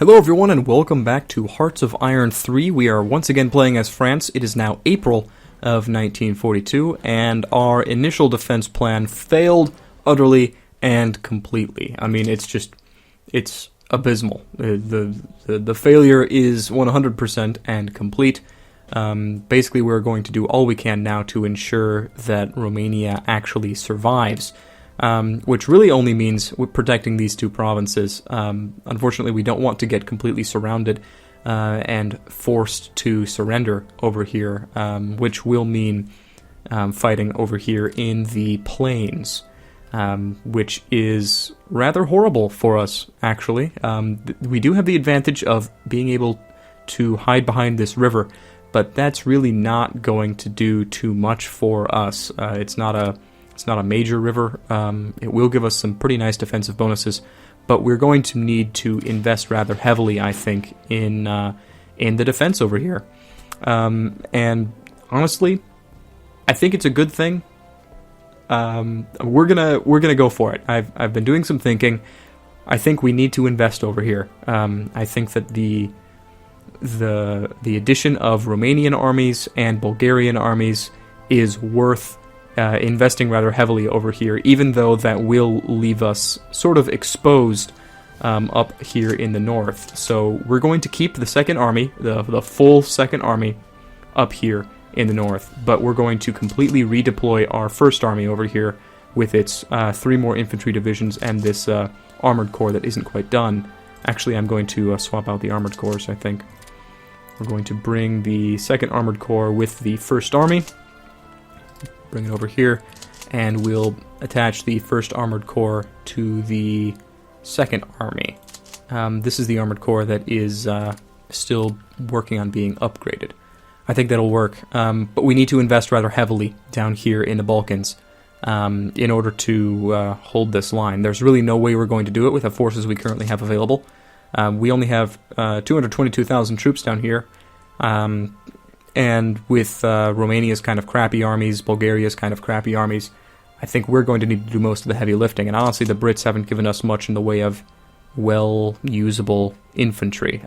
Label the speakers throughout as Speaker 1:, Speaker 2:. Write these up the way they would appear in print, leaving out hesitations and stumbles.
Speaker 1: Hello everyone and welcome back to Hearts of Iron 3. We are once again playing as France. It is now April of 1942 and our initial defense plan failed utterly and completely. I mean, it's abysmal. The failure is 100% and complete. Basically, we're going to do all we can now to ensure that Romania actually survives. Which really only means we're protecting these two provinces. Unfortunately, we don't want to get completely surrounded and forced to surrender over here, which will mean fighting over here in the plains, which is rather horrible for us, actually. We do have the advantage of being able to hide behind this river, but that's really not going to do too much for us. It's not a major river. It will give us some pretty nice defensive bonuses, but we're going to need to invest rather heavily, I think, in the defense over here. And honestly, I think it's a good thing. We're gonna go for it. I've been doing some thinking. I think we need to invest over here. I think that the addition of Romanian armies and Bulgarian armies is worth investing rather heavily over here, even though that will leave us sort of exposed up here in the north. So we're going to keep the second army, the full second army, up here in the north, but we're going to completely redeploy our first army over here with its 3 more infantry divisions and this armored corps that isn't quite done. Actually, I'm going to swap out the armored corps, I think. We're going to bring the second armored corps with the first army. Bring it over here, and we'll attach the first armored corps to the second army. This is the armored corps that is still working on being upgraded. I think that'll work, but we need to invest rather heavily down here in the Balkans in order to hold this line. There's really no way we're going to do it with the forces we currently have available. We only have 222,000 troops down here. And with Romania's kind of crappy armies, Bulgaria's kind of crappy armies, I think we're going to need to do most of the heavy lifting. And honestly, the Brits haven't given us much in the way of well-usable infantry.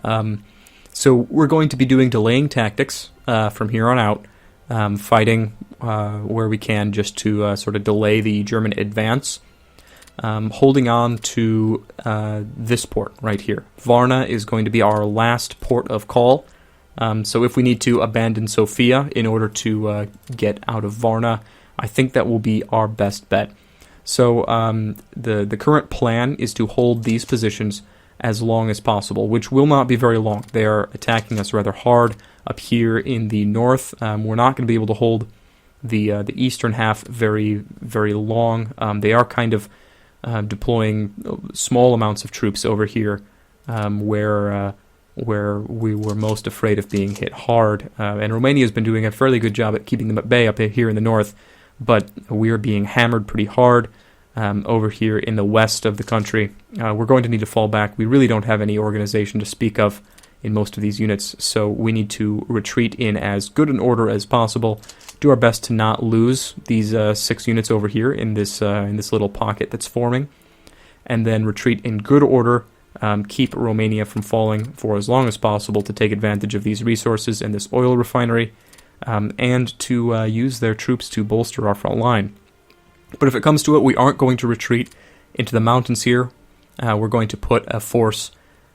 Speaker 1: So we're going to be doing delaying tactics from here on out, fighting where we can just to sort of delay the German advance, holding on to this port right here. Varna is going to be our last port of call. So if we need to abandon Sofia in order to get out of Varna, I think that will be our best bet. So the current plan is to hold these positions as long as possible, which will not be very long. They are attacking us rather hard up here in the north. We're not going to be able to hold the eastern half very, very long. They are kind of deploying small amounts of troops over here where we were most afraid of being hit hard. And Romania has been doing a fairly good job at keeping them at bay up here in the north, but we are being hammered pretty hard over here in the west of the country. We're going to need to fall back. We really don't have any organization to speak of in most of these units, so we need to retreat in as good an order as possible, do our best to not lose these 6 units over here in this little pocket that's forming, and then retreat in good order. Keep Romania from falling for as long as possible to take advantage of these resources and this oil refinery, and to use their troops to bolster our front line. But if it comes to it, we aren't going to retreat into the mountains here. We're going to put a force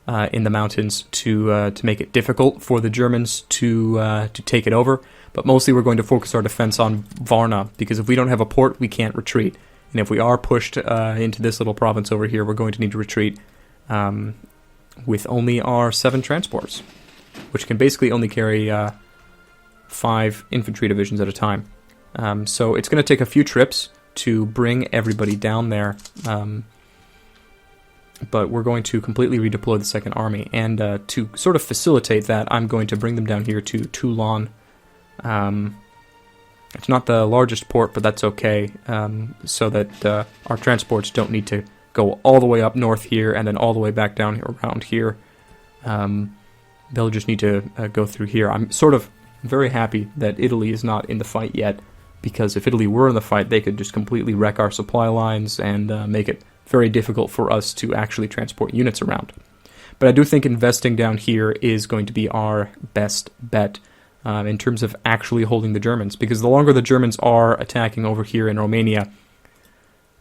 Speaker 1: in the mountains to make it difficult for the Germans to take it over. But mostly we're going to focus our defense on Varna, because if we don't have a port, we can't retreat. And if we are pushed into this little province over here, we're going to need to retreat with only our 7 transports, which can basically only carry 5 infantry divisions at a time. So it's going to take a few trips to bring everybody down there, but we're going to completely redeploy the second army, and to sort of facilitate that, I'm going to bring them down here to Toulon. It's not the largest port, but that's okay, so that our transports don't need to go all the way up north here and then all the way back down here, around here. They'll just need to go through here. I'm sort of very happy that Italy is not in the fight yet, because if Italy were in the fight, they could just completely wreck our supply lines and make it very difficult for us to actually transport units around. But I do think investing down here is going to be our best bet in terms of actually holding the Germans. Because the longer the Germans are attacking over here in Romania,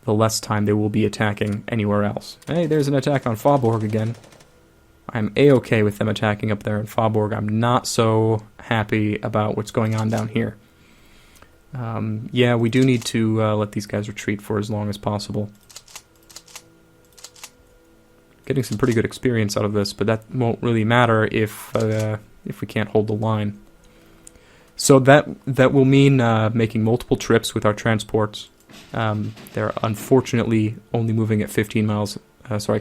Speaker 1: the less time they will be attacking anywhere else. Hey, there's an attack on Faubourg again. I'm A-okay with them attacking up there in Faubourg. I'm not so happy about what's going on down here. Yeah, we do need to let these guys retreat for as long as possible. Getting some pretty good experience out of this, but that won't really matter if we can't hold the line. So that will mean making multiple trips with our transports. They're unfortunately only moving at 15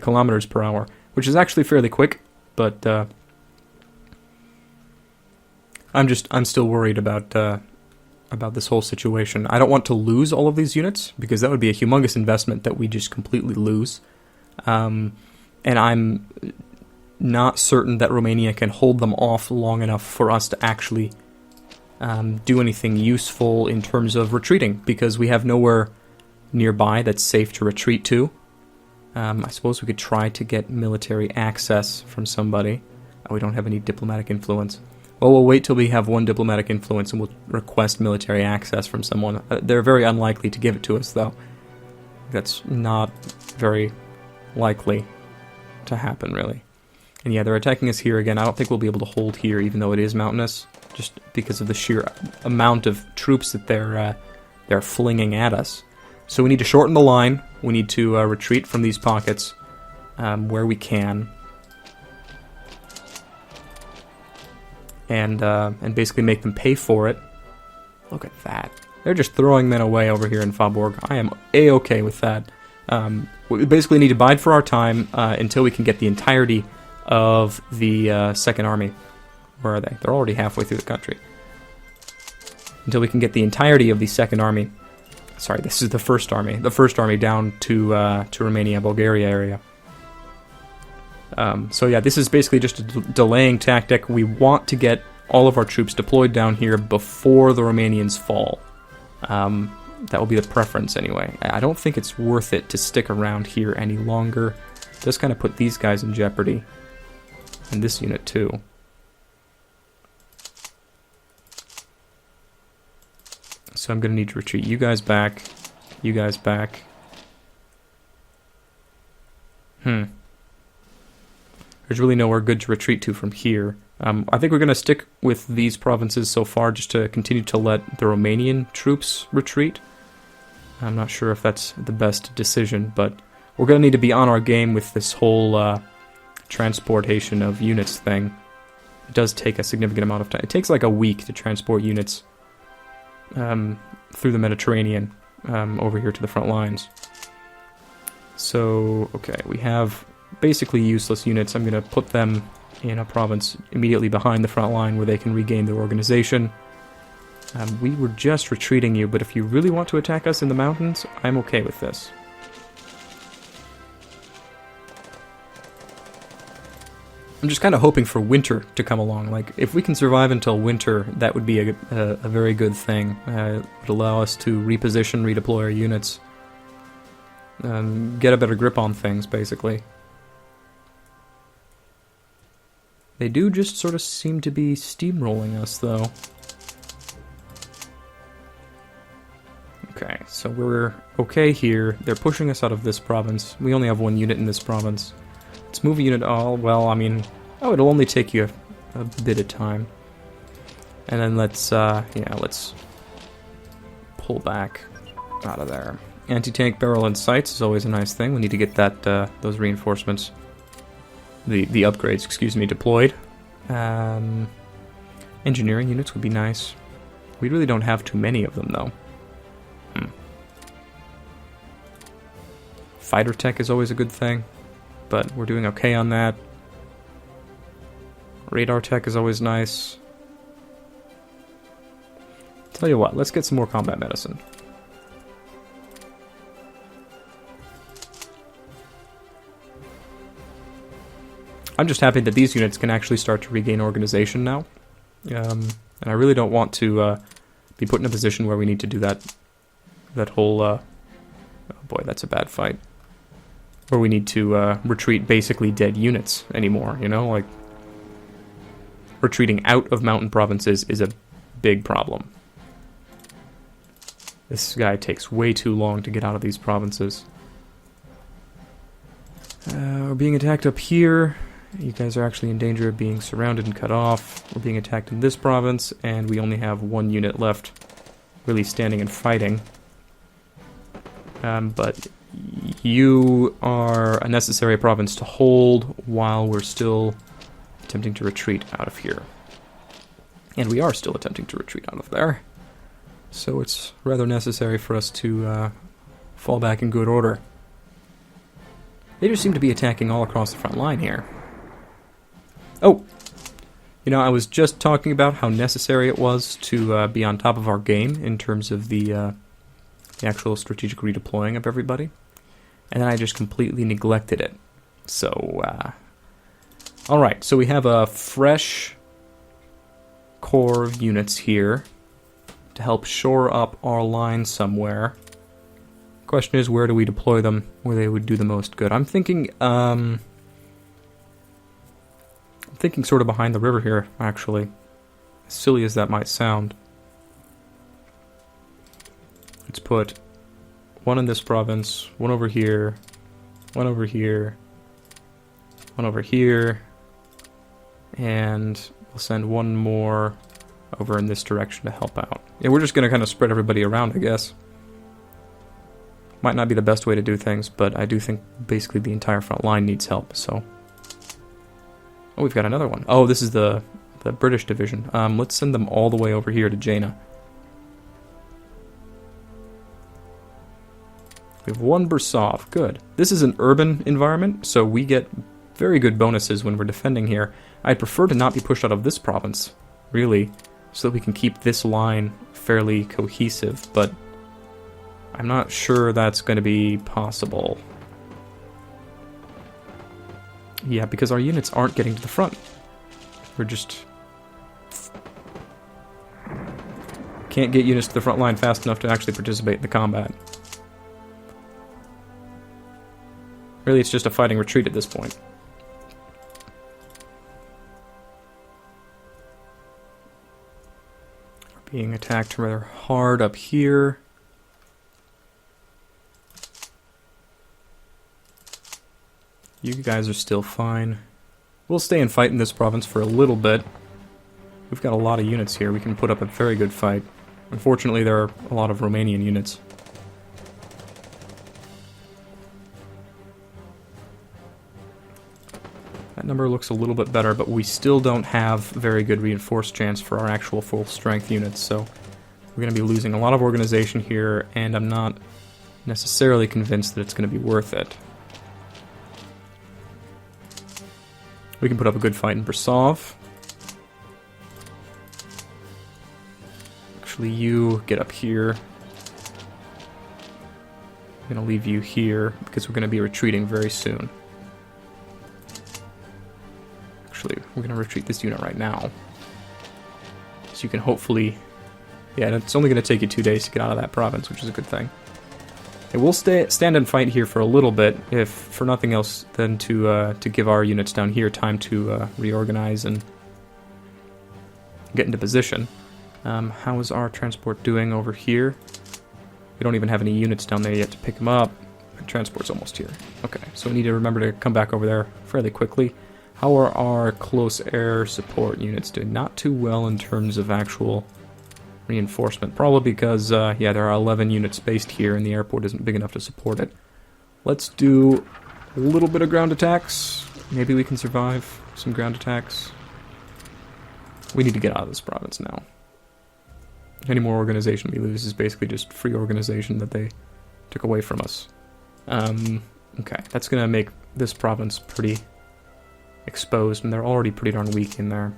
Speaker 1: kilometers per hour, which is actually fairly quick, but I'm still worried about this whole situation. I don't want to lose all of these units, because that would be a humongous investment that we just completely lose. And I'm not certain that Romania can hold them off long enough for us to actually do anything useful in terms of retreating, because we have nowhere nearby that's safe to retreat to. I suppose we could try to get military access from somebody. Oh, we don't have any diplomatic influence. Well, we'll wait till we have one diplomatic influence and we'll request military access from someone. They're very unlikely to give it to us, though. That's not very likely to happen, really. And yeah, they're attacking us here again. I don't think we'll be able to hold here, even though it is mountainous, just because of the sheer amount of troops that they're flinging at us. So we need to shorten the line. We need to retreat from these pockets where we can, and basically make them pay for it. Look at that. They're just throwing men away over here in Faubourg. I am A-okay with that. We basically need to bide for our time until we can get the entirety of the Second Army. Where are they? They're already halfway through the country. Until we can get the entirety of the Second Army. Sorry, this is the First Army. The First Army down to Romania, Bulgaria area. So yeah, this is basically just a delaying tactic. We want to get all of our troops deployed down here before the Romanians fall. That will be the preference anyway. I don't think it's worth it to stick around here any longer. Just kind of put these guys in jeopardy. And this unit too. So I'm going to need to retreat you guys back. You guys back. There's really nowhere good to retreat to from here. I think we're going to stick with these provinces so far just to continue to let the Romanian troops retreat. I'm not sure if that's the best decision, but we're going to need to be on our game with this whole transportation of units thing. It does take a significant amount of time. It takes like a week to transport units through the Mediterranean over here to the front lines. So, okay, we have basically useless units. I'm going to put them in a province immediately behind the front line where they can regain their organization. We were just retreating you, but if you really want to attack us in the mountains, I'm okay with this. I'm just kind of hoping for winter to come along. Like, if we can survive until winter, that would be a very good thing. It would allow us to reposition, redeploy our units, get a better grip on things, basically. They do just sort of seem to be steamrolling us, though. Okay, so we're okay here. They're pushing us out of this province. We only have one unit in this province. Let's move a unit. Oh, well, I mean, it'll only take you a bit of time. And then let's pull back out of there. Anti-tank barrel and sights is always a nice thing. We need to get that those reinforcements, the upgrades, excuse me, deployed. Engineering units would be nice. We really don't have too many of them, though. Fighter tech is always a good thing, but we're doing okay on that. Radar tech is always nice. Tell you what, let's get some more combat medicine. I'm just happy that these units can actually start to regain organization now. And I really don't want to be put in a position where we need to do that whole... oh boy, that's a bad fight. where we need to retreat basically dead units anymore, you know? Like, retreating out of mountain provinces is a big problem. This guy takes way too long to get out of these provinces. We're being attacked up here. You guys are actually in danger of being surrounded and cut off. We're being attacked in this province, and we only have one unit left really standing and fighting. But you are a necessary province to hold while we're still attempting to retreat out of here. And we are still attempting to retreat out of there. So it's rather necessary for us to fall back in good order. They just seem to be attacking all across the front line here. Oh! You know, I was just talking about how necessary it was to be on top of our game in terms of the actual strategic redeploying of everybody. And then I just completely neglected it. So, alright, so we have a fresh core of units here to help shore up our line somewhere. Question is, where do we deploy them where they would do the most good? I'm thinking sort of behind the river here, actually. As silly as that might sound. Let's put one in this province, one over here, one over here, one over here, and we'll send one more over in this direction to help out. Yeah, we're just going to kind of spread everybody around, I guess. Might not be the best way to do things, but I do think basically the entire front line needs help, so... Oh, we've got another one. Oh, this is the British division. Let's send them all the way over here to Jena. We have one Bursov. Good. This is an urban environment, so we get very good bonuses when we're defending here. I'd prefer to not be pushed out of this province, really, so that we can keep this line fairly cohesive, but I'm not sure that's going to be possible. Yeah, because our units aren't getting to the front. We're just... can't get units to the front line fast enough to actually participate in the combat. Really, it's just a fighting retreat at this point. We're being attacked rather hard up here. You guys are still fine. We'll stay and fight in this province for a little bit. We've got a lot of units here. We can put up a very good fight. Unfortunately, there are a lot of Romanian units. That number looks a little bit better, but we still don't have very good reinforced chance for our actual full strength units, so we're going to be losing a lot of organization here, and I'm not necessarily convinced that it's going to be worth it. We can put up a good fight in Bursov. Actually, you get up here. I'm going to leave you here, because we're going to be retreating very soon. Actually, we're going to retreat this unit right now. So you can hopefully... Yeah, it's only going to take you 2 days to get out of that province, which is a good thing. And we'll stand and fight here for a little bit, if for nothing else than to give our units down here time to reorganize and get into position. How is our transport doing over here? We don't even have any units down there yet to pick them up. Transport's almost here. Okay, so we need to remember to come back over there fairly quickly. How are our close air support units doing? Not too well in terms of actual reinforcement. Probably because, yeah, there are 11 units based here and the airport isn't big enough to support it. Let's do a little bit of ground attacks. Maybe we can survive some ground attacks. We need to get out of this province now. Any more organization we lose is basically just free organization that they took away from us. Okay, that's going to make this province pretty exposed, and they're already pretty darn weak in there.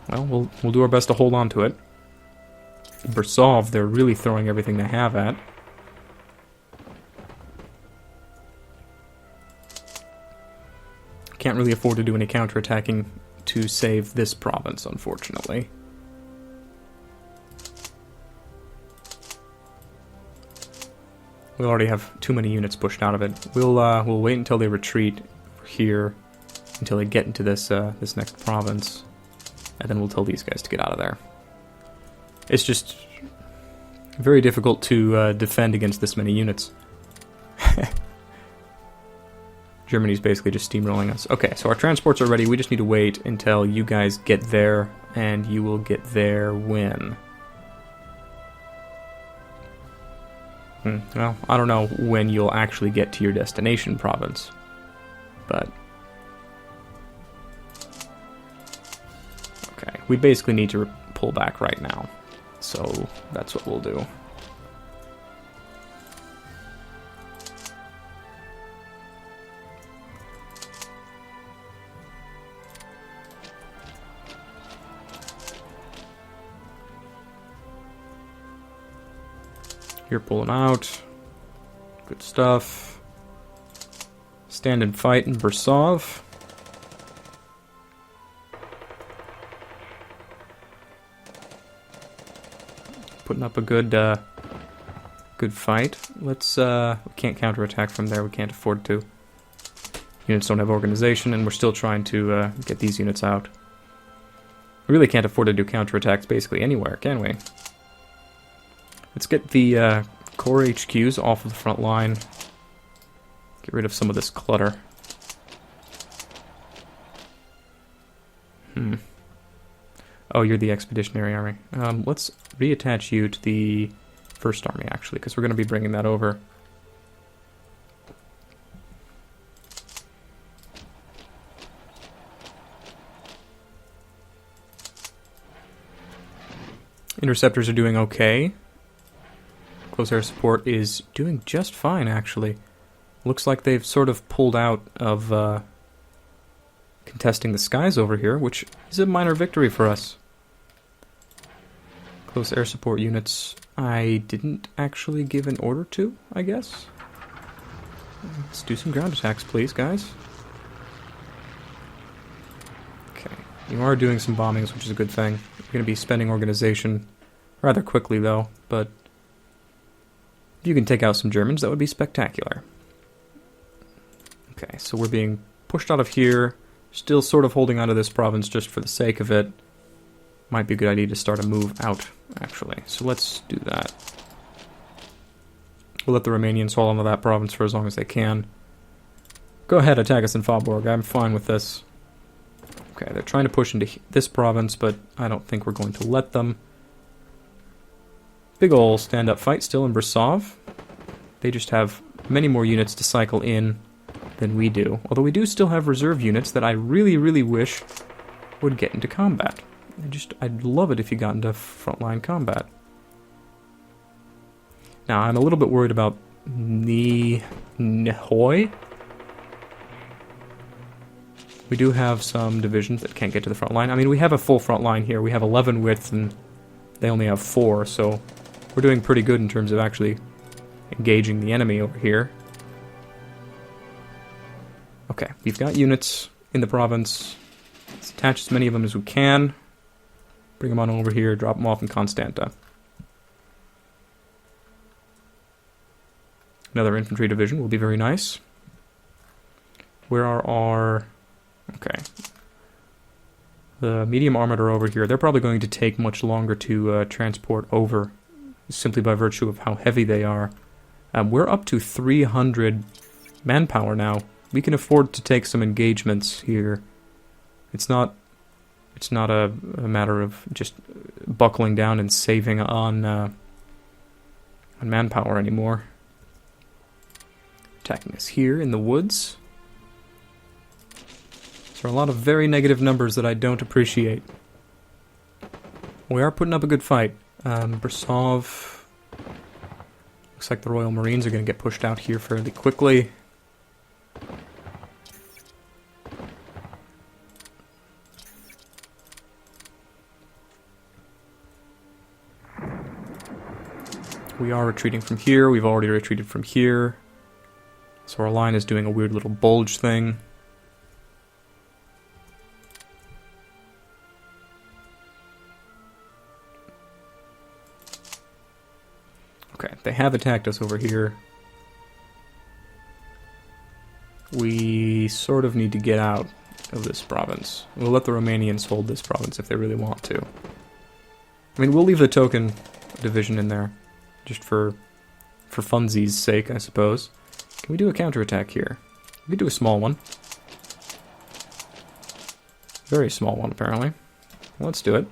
Speaker 1: Well, we'll do our best to hold on to it. Bursov, they're really throwing everything they have at. Can't really afford to do any counterattacking to save this province, unfortunately. We already have too many units pushed out of it. We'll wait until they retreat here, until they get into this this next province, and then we'll tell these guys to get out of there. It's just very difficult to defend against this many units. Germany's basically just steamrolling us. Okay, so our transports are ready. We just need to wait until you guys get there, and you will get there when? Well, I don't know when you'll actually get to your destination province, but... Okay, we basically need to pull back right now, so that's what we'll do. You're pulling out. Good stuff. Stand and fight in Bursov. Putting up a good good fight. Let's we can't counterattack from there. We can't afford to. Units don't have organization, and we're still trying to get these units out. We really can't afford to do counterattacks basically anywhere, can we? Let's get the core HQs off of the front line. Get rid of some of this clutter. Oh, you're the Expeditionary Army. Let's reattach you to the First Army, actually, because we're going to be bringing that over. Interceptors are doing okay. Close air support is doing just fine, actually. Looks like they've sort of pulled out of contesting the skies over here, which is a minor victory for us. Close air support units I didn't actually give an order to, I guess. Let's do some ground attacks, please, guys. Okay, you are doing some bombings, which is a good thing. You're going to be spending organization rather quickly, though, but if you can take out some Germans, that would be spectacular. Okay, so we're being pushed out of here, still sort of holding onto this province just for the sake of it. Might be a good idea to start a move out, actually. So let's do that. We'll let the Romanians hold onto that province for as long as they can. Go ahead, attack us in Faubourg. I'm fine with this. Okay, they're trying to push into this province, but I don't think we're going to let them. Big ol' stand-up fight still in Bursov. They just have many more units to cycle in than we do. Although we do still have reserve units that I really, really wish would get into combat. I'd love it if you got into frontline combat. Now, I'm a little bit worried about the HoI. We do have some divisions that can't get to the front line. I mean, we have a full front line here. We have 11 width, and they only have 4, so we're doing pretty good in terms of actually engaging the enemy over here. Okay, we've got units in the province. Let's attach as many of them as we can. Bring them on over here, drop them off in Constanta. Another infantry division will be very nice. Where are our... Okay. The medium armored are over here. They're probably going to take much longer to transport over, simply by virtue of how heavy they are. We're up to 300 manpower now. We can afford to take some engagements here. It's not a matter of just buckling down and saving on manpower anymore. Attacking us here in the woods. There are a lot of very negative numbers that I don't appreciate. We are putting up a good fight. Bursov. Looks like the Royal Marines are going to get pushed out here fairly quickly. We are retreating from here. We've already retreated from here. So our line is doing a weird little bulge thing. Okay, they have attacked us over here. we sort of need to get out of this province. We'll let the Romanians hold this province if they really want to. I mean, we'll leave the token division in there, just for funsies' sake, I suppose. Can we do a counterattack here? We could do a small one. Very small one, apparently. Let's do it.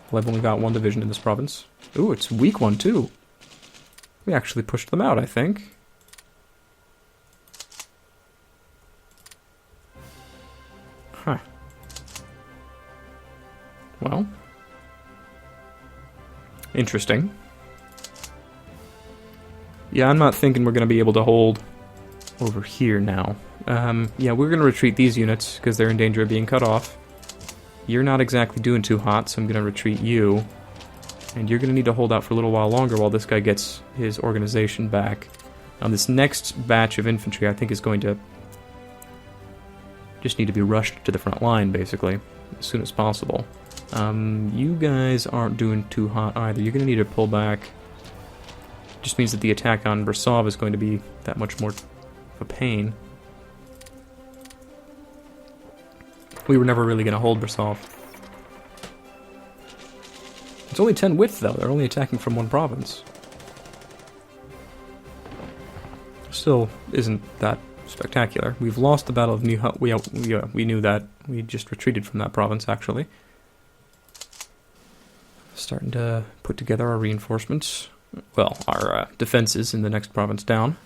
Speaker 1: Well, I've only got one division in this province. Ooh, it's a weak one, too. We actually pushed them out, I think. Huh. Well. Interesting. Yeah, I'm not thinking we're going to be able to hold over here now. Yeah, we're going to retreat these units because they're in danger of being cut off. You're not exactly doing too hot, so I'm going to retreat you. And you're going to need to hold out for a little while longer while this guy gets his organization back. Now, this next batch of infantry, I think, is going to just need to be rushed to the front line, basically, as soon as possible. You guys aren't doing too hot either. You're going to need to pull back. Just means that the attack on Brasov is going to be that much more of a pain. We were never really going to hold Brasov. It's only 10 width, though. They're only attacking from one province. Still isn't that spectacular. We've lost the Battle of New Hut. We knew that. We just retreated from that province, actually. Starting to put together our reinforcements. Well, our defenses in the next province down.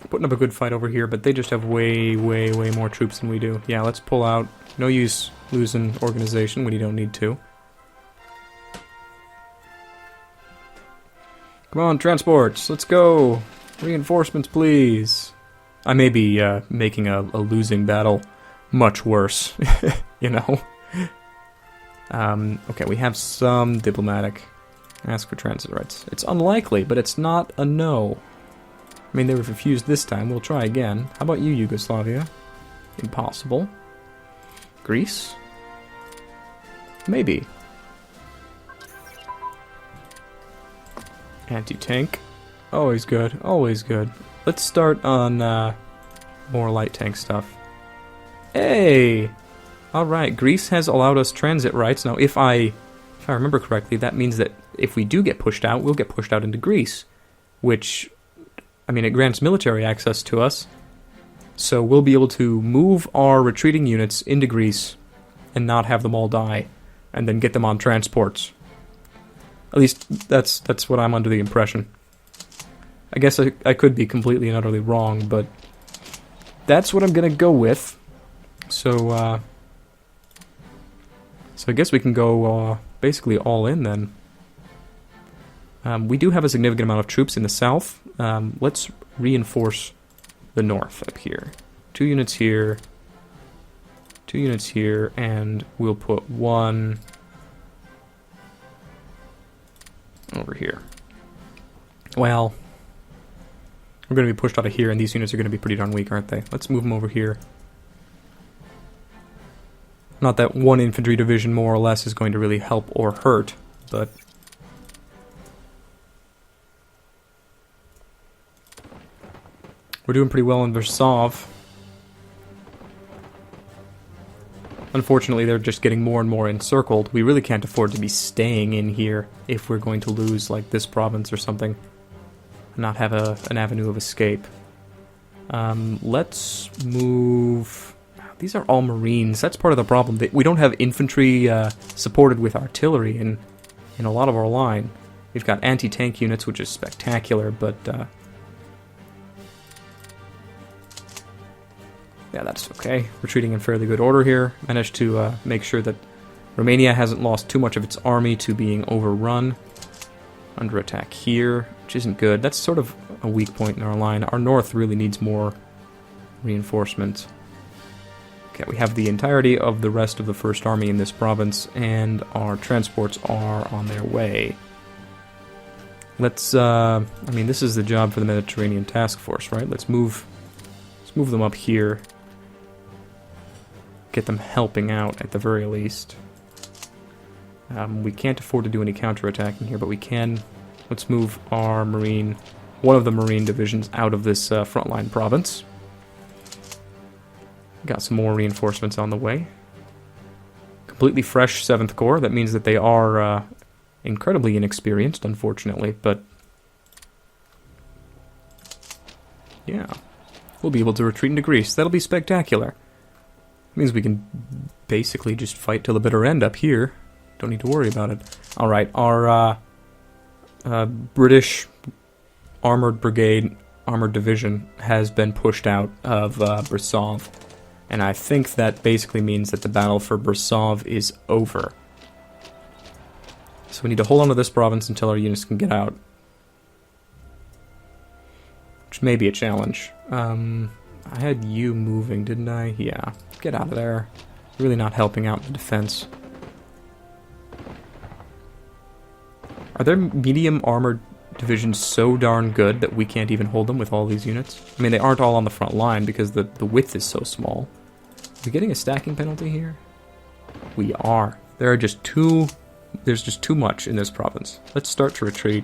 Speaker 1: Putting up a good fight over here, but they just have way more troops than we do. Yeah, let's pull out. No use losing organization when you don't need to. Come on, transports, let's go. Reinforcements, please. I may be making a losing battle much worse, you know. Okay, we have some diplomatic. Ask for transit rights. It's unlikely, but it's not a no. I mean, they were refused this time. We'll try again. How about you, Yugoslavia? Impossible. Greece? Maybe. Anti-tank. Always good. Always good. Let's start on more light tank stuff. Hey! Alright, Greece has allowed us transit rights. Now, if I remember correctly, that means that if we do get pushed out, we'll get pushed out into Greece. Which, I mean, it grants military access to us. So we'll be able to move our retreating units into Greece and not have them all die. And then get them on transports. At least, that's what I'm under the impression. I guess I could be completely and utterly wrong, but that's what I'm going to go with. So I guess we can go basically all in then. We do have a significant amount of troops in the south. Let's reinforce the north up here. 2 units here, 2 units here, and we'll put 1 over here. Well, we're going to be pushed out of here, and these units are going to be pretty darn weak, aren't they? Let's move them over here. Not that 1 infantry division, more or less, is going to really help or hurt, but... we're doing pretty well in Versov. Unfortunately, they're just getting more and more encircled. We really can't afford to be staying in here if we're going to lose, like, this province or something. And not have an avenue of escape. Let's move... These are all Marines. That's part of the problem. We don't have infantry supported with artillery in a lot of our line. We've got anti-tank units, which is spectacular, but... yeah, that's okay. Retreating in fairly good order here. Managed to make sure that Romania hasn't lost too much of its army to being overrun. Under attack here, which isn't good. That's sort of a weak point in our line. Our north really needs more reinforcement. Okay, we have the entirety of the rest of the First Army in this province, and our transports are on their way. Let's, I mean, this is the job for the Mediterranean Task Force, right? Let's move them up here. Get them helping out, at the very least. We can't afford to do any counterattacking here, but we can. Let's move our Marine one of the Marine divisions out of this frontline province. Got some more reinforcements on the way. Completely fresh 7th Corps. That means that they are incredibly inexperienced, unfortunately, but yeah. We'll be able to retreat into Greece. That'll be spectacular. Means we can basically just fight till the bitter end up here. Don't need to worry about it. Alright, our British Armored Brigade, Armored Division, has been pushed out of Brasov. And I think that basically means that the battle for Brasov is over. So we need to hold on to this province until our units can get out. Which may be a challenge. I had you moving, didn't I? Yeah. Get out of there. Really not helping out the defense. Are there medium armored divisions so darn good that we can't even hold them with all these units? I mean, they aren't all on the front line because the width is so small. Are we getting a stacking penalty here? We are. There's just too much in this province. Let's start to retreat.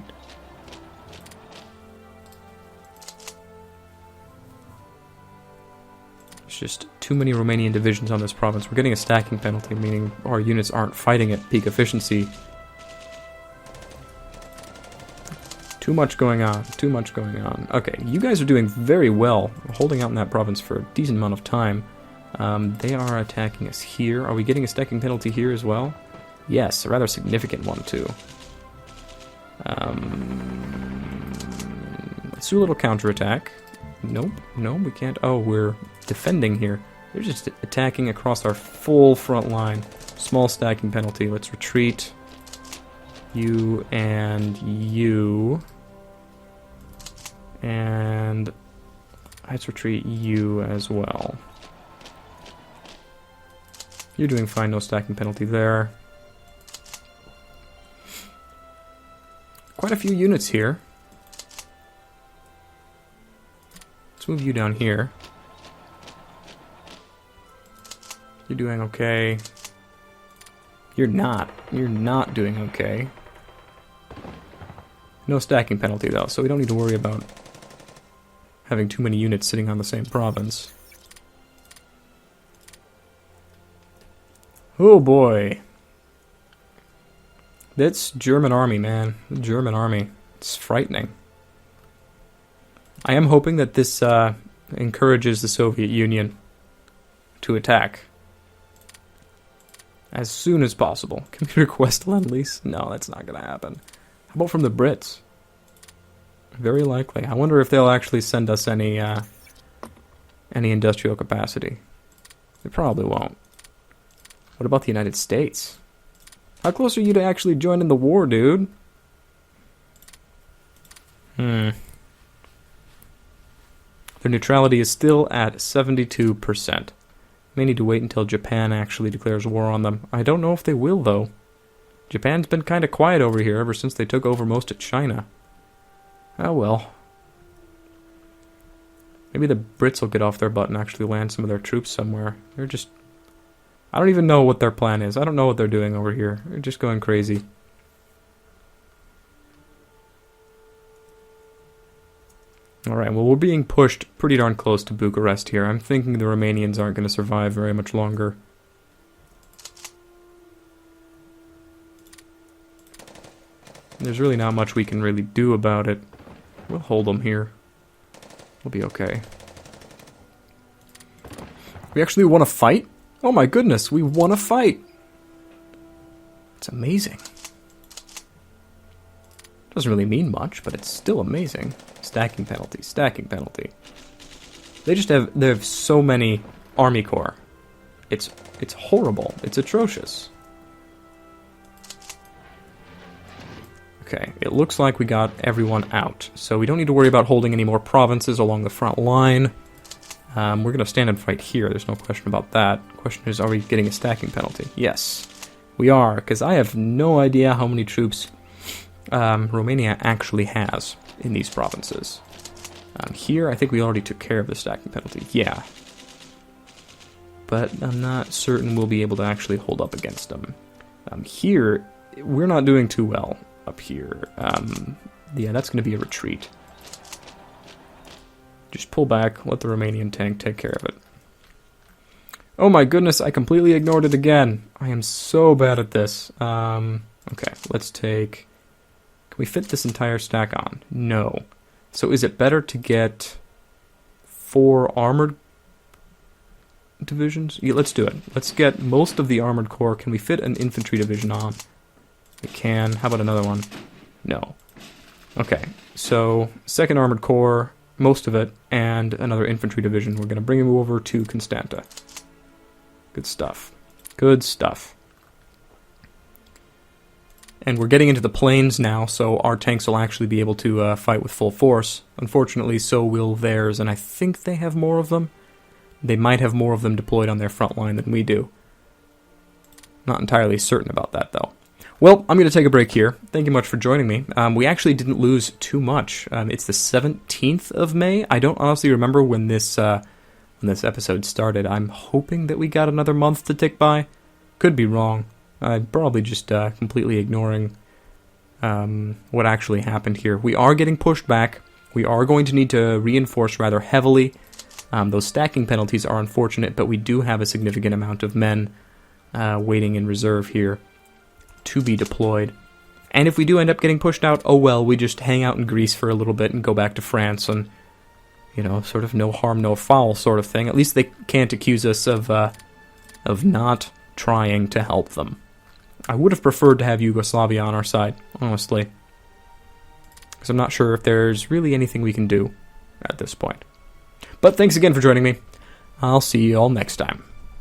Speaker 1: Just too many Romanian divisions on this province. We're getting a stacking penalty, meaning our units aren't fighting at peak efficiency. Too much going on. Too much going on. Okay, you guys are doing very well, holding out in that province for a decent amount of time. They are attacking us here. Are we getting a stacking penalty here as well? Yes, a rather significant one, too. Let's do a little counterattack. Nope. No, we can't. Oh, we're defending here. They're just attacking across our full front line. Small stacking penalty. Let's retreat. You and you. And let's retreat you as well. You're doing fine, no stacking penalty there. Quite a few units here. Let's move you down here. You're doing okay. You're not. You're not doing okay. No stacking penalty, though, so we don't need to worry about having too many units sitting on the same province. Oh boy. That's German Army, man. The German Army. It's frightening. I am hoping that this encourages the Soviet Union to attack as soon as possible. Can we request Lend-Lease? No, that's not going to happen. How about from the Brits? Very likely. I wonder if they'll actually send us any industrial capacity. They probably won't. What about the United States? How close are you to actually joining the war, dude? Their neutrality is still at 72%. May need to wait until Japan actually declares war on them. I don't know if they will, though. Japan's been kind of quiet over here ever since they took over most of China. Oh well. Maybe the Brits will get off their butt and actually land some of their troops somewhere. They're just... I don't even know what their plan is. I don't know what they're doing over here. They're just going crazy. Alright, well, we're being pushed pretty darn close to Bucharest here. I'm thinking the Romanians aren't going to survive very much longer. There's really not much we can really do about it. We'll hold them here. We'll be okay. We actually won a fight? Oh my goodness, we won a fight! It's amazing. Doesn't really mean much, but it's still amazing. Stacking penalty, stacking penalty. They have so many army corps. It's horrible. It's atrocious. Okay, it looks like we got everyone out, so we don't need to worry about holding any more provinces along the front line. We're going to stand and fight here, there's no question about that. The question is, are we getting a stacking penalty? Yes, we are, because I have no idea how many troops Romania actually has in these provinces. Here, I think we already took care of the stacking penalty, yeah. But I'm not certain we'll be able to actually hold up against them. Here, we're not doing too well up here. Yeah, that's going to be a retreat. Just pull back, let the Romanian tank take care of it. Oh my goodness, I completely ignored it again. I am so bad at this. Okay, let's take... Can we fit this entire stack on? No. So is it better to get 4 armored divisions? Yeah, let's do it. Let's get most of the armored corps. Can we fit an infantry division on? We can. How about another one? No. Okay, so 2nd Armored Corps, most of it, and another infantry division. We're going to bring him over to Constanta. Good stuff. Good stuff. And we're getting into the plains now, so our tanks will actually be able to fight with full force. Unfortunately, so will theirs, and I think they have more of them. They might have more of them deployed on their front line than we do. Not entirely certain about that, though. Well, I'm going to take a break here. Thank you much for joining me. We actually didn't lose too much. It's the 17th of May. I don't honestly remember when this episode started. I'm hoping that we got another month to tick by. Could be wrong. I'm probably just completely ignoring what actually happened here. We are getting pushed back. We are going to need to reinforce rather heavily. Those stacking penalties are unfortunate, but we do have a significant amount of men waiting in reserve here to be deployed. And if we do end up getting pushed out, oh well, we just hang out in Greece for a little bit and go back to France and, you know, sort of no harm, no foul sort of thing. At least they can't accuse us of not trying to help them. I would have preferred to have Yugoslavia on our side, honestly, because I'm not sure if there's really anything we can do at this point. But thanks again for joining me. I'll see you all next time.